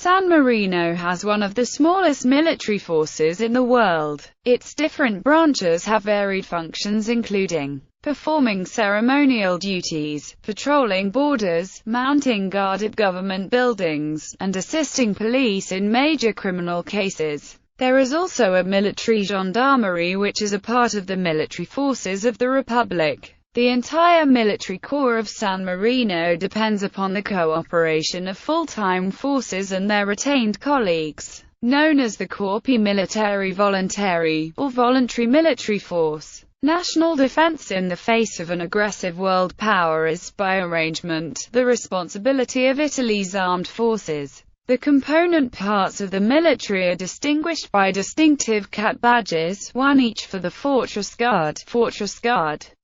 San Marino has one of the smallest military forces in the world. Its different branches have varied functions including performing ceremonial duties, patrolling borders, mounting guard at government buildings, and assisting police in major criminal cases. There is also a military gendarmerie which is a part of the military forces of the Republic. The entire military corps of San Marino depends upon the cooperation of full-time forces and their retained colleagues, known as the Corps Militari Volontari, or voluntary military force. National defense in the face of an aggressive world power is, by arrangement, the responsibility of Italy's armed forces. The component parts of the military are distinguished by distinctive cat badges, one each for the Fortress Guard,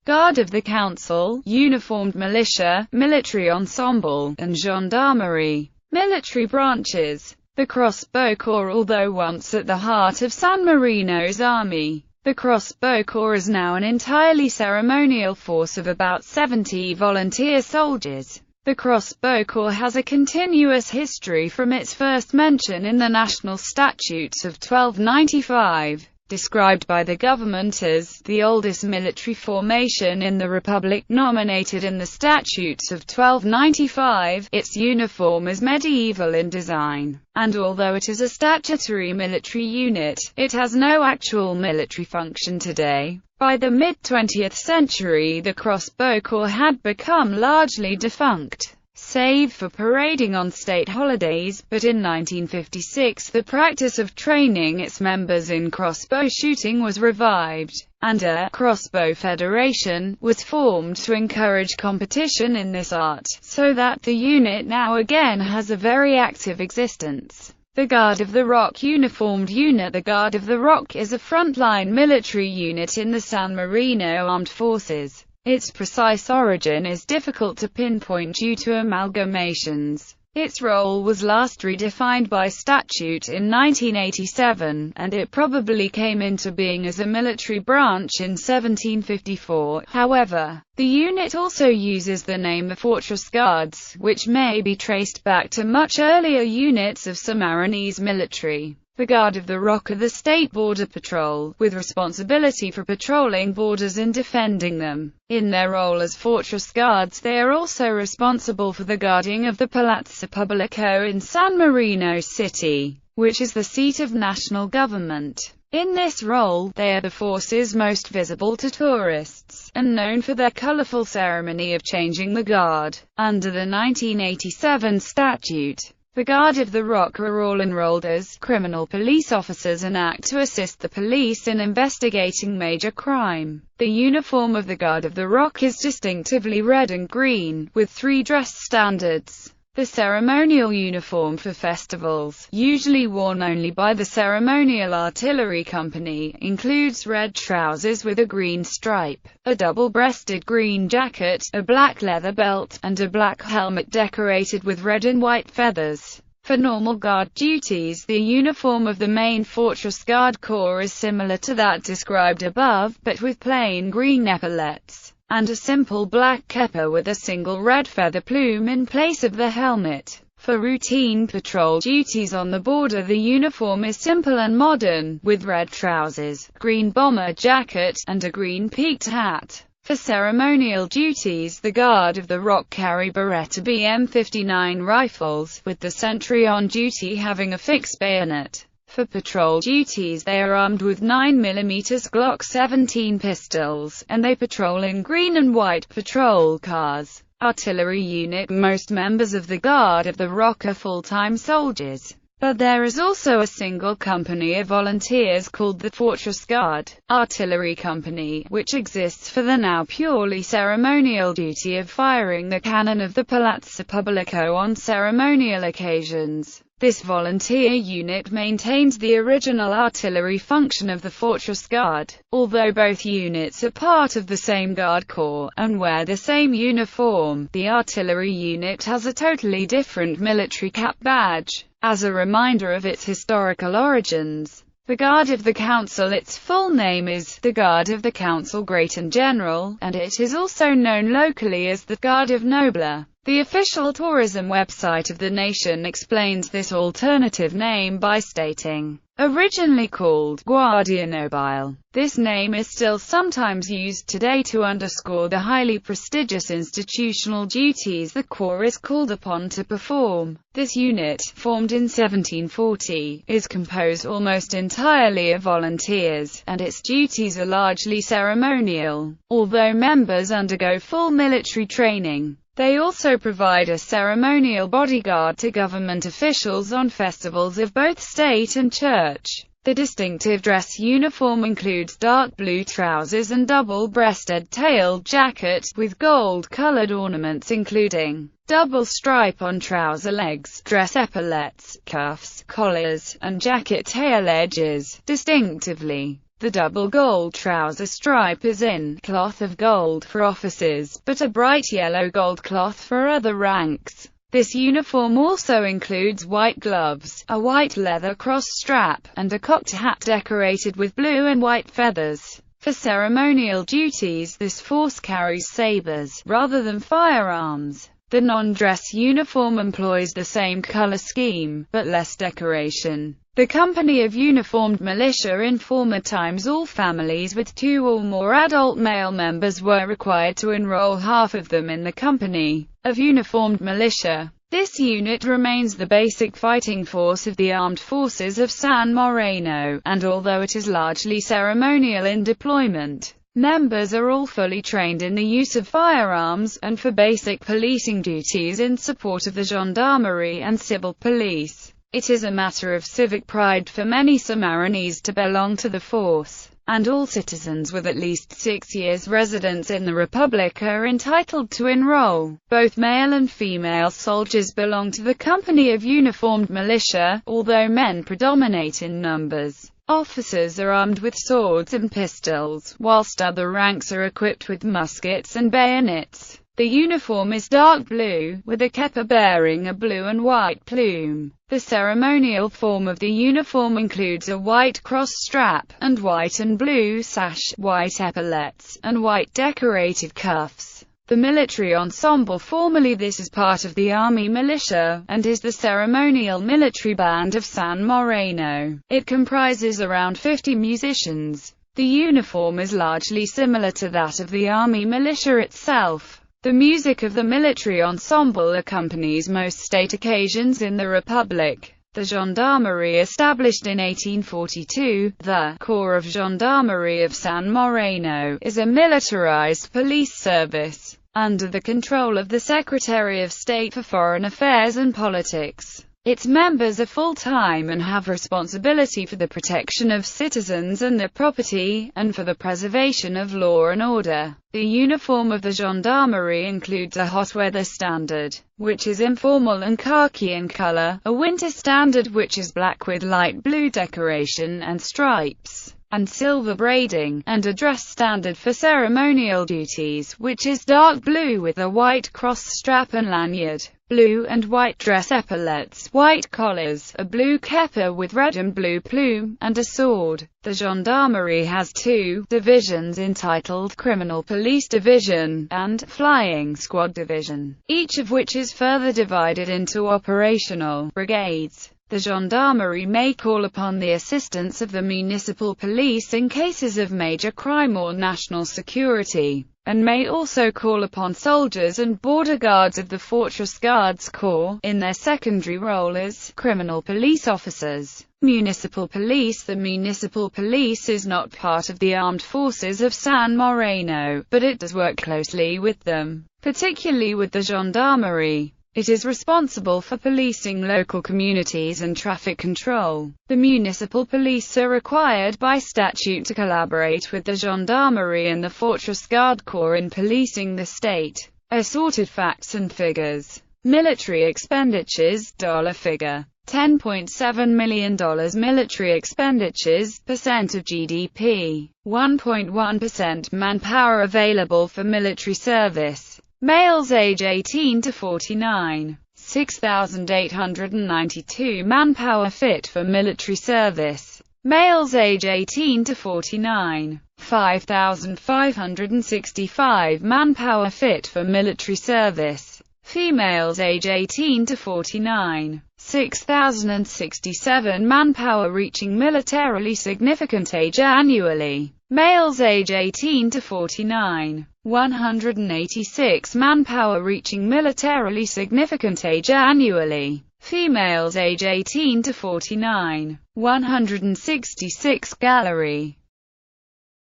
Guard of the Council, Uniformed Militia, Military Ensemble, and Gendarmerie. Military branches. The Crossbow Corps. Although once at the heart of San Marino's army, the Crossbow Corps is now an entirely ceremonial force of about 70 volunteer soldiers. The Crossbow Corps has a continuous history from its first mention in the National Statutes of 1295, described by the government as the oldest military formation in the Republic. Nominated in the Statutes of 1295, its uniform is medieval in design, and although it is a statutory military unit, it has no actual military function today. By the mid-20th century, the Crossbow Corps had become largely defunct, save for parading on state holidays, but in 1956 the practice of training its members in crossbow shooting was revived, and a «Crossbow Federation» was formed to encourage competition in this art, so that the unit now again has a very active existence. The Guard of the Rock uniformed unit. The Guard of the Rock is a frontline military unit in the San Marino Armed Forces. Its precise origin is difficult to pinpoint due to amalgamations. Its role was last redefined by statute in 1987, and it probably came into being as a military branch in 1754. However, the unit also uses the name of Fortress Guards, which may be traced back to much earlier units of Sammarinese military. The Guard of the Rock are the state border patrol, with responsibility for patrolling borders and defending them. In their role as fortress guards, they are also responsible for the guarding of the Palazzo Pubblico in San Marino City, which is the seat of national government. In this role, they are the forces most visible to tourists, and known for their colorful ceremony of changing the guard. Under the 1987 statute, the Guard of the Rock are all enrolled as criminal police officers and act to assist the police in investigating major crime. The uniform of the Guard of the Rock is distinctively red and green, with 3 dress standards. The ceremonial uniform for festivals, usually worn only by the Ceremonial Artillery Company, includes red trousers with a green stripe, a double-breasted green jacket, a black leather belt, and a black helmet decorated with red and white feathers. For normal guard duties, the uniform of the main Fortress Guard Corps is similar to that described above, but with plain green epaulets and a simple black keppa with a single red feather plume in place of the helmet. For routine patrol duties on the border, the uniform is simple and modern, with red trousers, green bomber jacket, and a green peaked hat. For ceremonial duties, the Guard of the Rock carry Beretta BM-59 rifles, with the sentry on duty having a fixed bayonet. For patrol duties, they are armed with 9mm Glock 17 pistols, and they patrol in green and white patrol cars. Artillery unit. Most members of the Guard of the Rock are full-time soldiers, but there is also a single company of volunteers called the Fortress Guard Artillery Company, which exists for the now purely ceremonial duty of firing the cannon of the Palazzo Pubblico on ceremonial occasions. This volunteer unit maintains the original artillery function of the Fortress Guard. Although both units are part of the same Guard Corps, and wear the same uniform, the artillery unit has a totally different military cap badge, as a reminder of its historical origins. The Guard of the Council. Its full name is the Guard of the Council Great and General, and it is also known locally as the Guard of Nobler. The official tourism website of the nation explains this alternative name by stating, originally called Guardia Nobile, this name is still sometimes used today to underscore the highly prestigious institutional duties the Corps is called upon to perform. This unit, formed in 1740, is composed almost entirely of volunteers, and its duties are largely ceremonial, although members undergo full military training. They also provide a ceremonial bodyguard to government officials on festivals of both state and church. The distinctive dress uniform includes dark blue trousers and double-breasted tailed jacket, with gold-colored ornaments including double stripe on trouser legs, dress epaulets, cuffs, collars, and jacket tail edges. Distinctively, the double gold trouser stripe is in cloth of gold for officers, but a bright yellow gold cloth for other ranks. This uniform also includes white gloves, a white leather cross strap, and a cocked hat decorated with blue and white feathers. For ceremonial duties, this force carries sabers, rather than firearms. The non-dress uniform employs the same color scheme, but less decoration. The company of uniformed militia. In former times, all families with 2 or more adult male members were required to enroll half of them in the company of uniformed militia. This unit remains the basic fighting force of the armed forces of San Marino, and although it is largely ceremonial in deployment, members are all fully trained in the use of firearms, and for basic policing duties in support of the gendarmerie and civil police. It is a matter of civic pride for many Samarinese to belong to the force, and all citizens with at least 6 years residence in the Republic are entitled to enroll. Both male and female soldiers belong to the company of uniformed militia, although men predominate in numbers. Officers are armed with swords and pistols, whilst other ranks are equipped with muskets and bayonets. The uniform is dark blue, with a kepa bearing a blue and white plume. The ceremonial form of the uniform includes a white cross strap, and white and blue sash, white epaulets, and white decorated cuffs. The Military Ensemble, formerly this is part of the Army Militia, and is the ceremonial military band of San Marino. It comprises around 50 musicians. The uniform is largely similar to that of the Army Militia itself. The music of the Military Ensemble accompanies most state occasions in the Republic. The Gendarmerie, established in 1842, the Corps of Gendarmerie of San Marino, is a militarized police service, under the control of the Secretary of State for Foreign Affairs and Politics. Its members are full-time and have responsibility for the protection of citizens and their property, and for the preservation of law and order. The uniform of the gendarmerie includes a hot weather standard, which is informal and khaki in color, a winter standard which is black with light blue decoration and stripes, and silver braiding, and a dress standard for ceremonial duties, which is dark blue with a white cross strap and lanyard, blue and white dress epaulets, white collars, a blue kepa with red and blue plume, and a sword. The gendarmerie has 2 divisions entitled Criminal Police Division and Flying Squad Division, each of which is further divided into operational brigades. The gendarmerie may call upon the assistance of the municipal police in cases of major crime or national security, and may also call upon soldiers and border guards of the Fortress Guards Corps, in their secondary role as criminal police officers. Municipal police. The municipal police is not part of the armed forces of San Marino, but it does work closely with them, particularly with the gendarmerie. It is responsible for policing local communities and traffic control. The municipal police are required by statute to collaborate with the gendarmerie and the Fortress Guard Corps in policing the state. Assorted facts and figures. Military expenditures, dollar figure. $10.7 million military expenditures, percent of GDP. 1.1% manpower available for military service. Males age 18 to 49, 6,892 manpower fit for military service. Males age 18 to 49, 5,565 manpower fit for military service. Females age 18 to 49, 6,067 manpower reaching militarily significant age annually. Males age 18 to 49, 186 manpower reaching militarily significant age annually. Females age 18 to 49, 166 gallery.